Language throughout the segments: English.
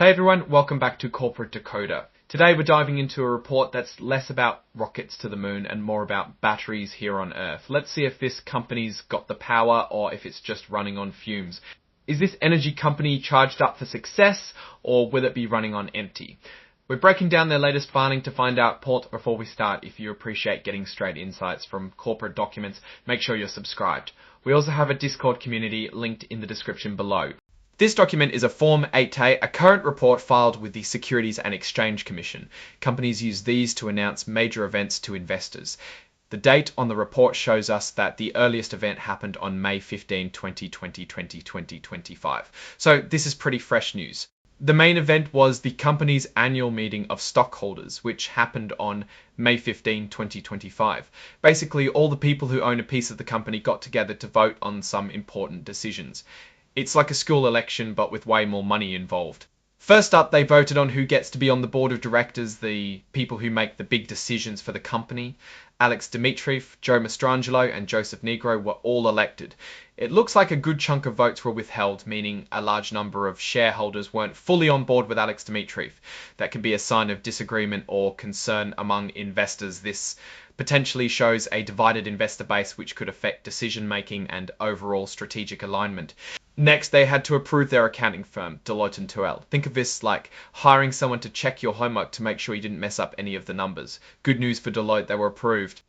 Hey everyone, welcome back to Corporate Decoder. Today we're diving into a report that's less about rockets to the moon and more about batteries here on Earth. Let's see if this company's got the power or if it's just running on fumes. Is this energy company charged up for success or will it be running on empty? We're breaking down their latest filing to find out. Before we start, if you appreciate getting straight insights from corporate documents, make sure you're subscribed. We also have a Discord community linked in the description below. This document is a Form 8A, a current report filed with the Securities and Exchange Commission. Companies use these to announce major events to investors. The date on the report shows us that the earliest event happened on May 15, 2025. So this is pretty fresh news. The main event was the company's annual meeting of stockholders, which happened on May 15, 2025. Basically, all the people who own a piece of the company got together to vote on some important decisions. It's like a school election, but with way more money involved. First up, they voted on who gets to be on the board of directors, the people who make the big decisions for the company. Alex Dimitrieff, Joe Mastrangelo, and Joseph Negro were all elected. It looks like a good chunk of votes were withheld, meaning a large number of shareholders weren't fully on board with Alex Dimitrieff. That can be a sign of disagreement or concern among investors. This potentially shows a divided investor base which could affect decision-making and overall strategic alignment. Next, they had to approve their accounting firm, Deloitte & Touche. Think of this like hiring someone to check your homework to make sure you didn't mess up any of the numbers. Good news for Deloitte, they were approved.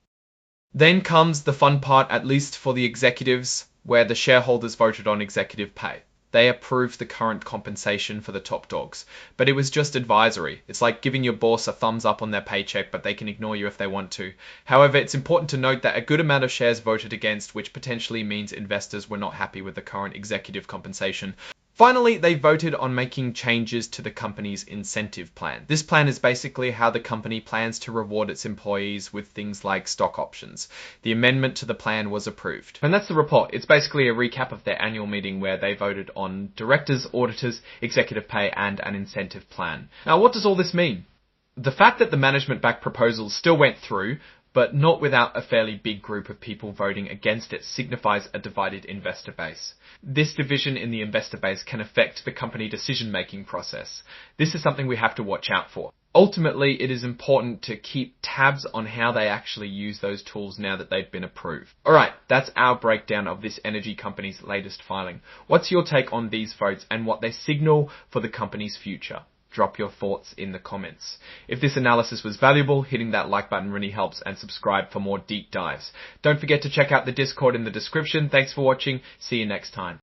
Then comes the fun part, at least for the executives, where the shareholders voted on executive pay. They approved the current compensation for the top dogs, but it was just advisory. It's like giving your boss a thumbs up on their paycheck, but they can ignore you if they want to. However, it's important to note that a good amount of shares voted against, which potentially means investors were not happy with the current executive compensation. Finally, they voted on making changes to the company's incentive plan. This plan is basically how the company plans to reward its employees with things like stock options. The amendment to the plan was approved. And that's the report. It's basically a recap of their annual meeting where they voted on directors, auditors, executive pay, and an incentive plan. Now, what does all this mean? The fact that the management-backed proposals still went through, but not without a fairly big group of people voting against it, signifies a divided investor base. This division in the investor base can affect the company decision-making process. This is something we have to watch out for. Ultimately, it is important to keep tabs on how they actually use those tools now that they've been approved. Alright, that's our breakdown of this energy company's latest filing. What's your take on these votes and what they signal for the company's future? Drop your thoughts in the comments. If this analysis was valuable, hitting that like button really helps, and subscribe for more deep dives. Don't forget to check out the Discord in the description. Thanks for watching. See you next time.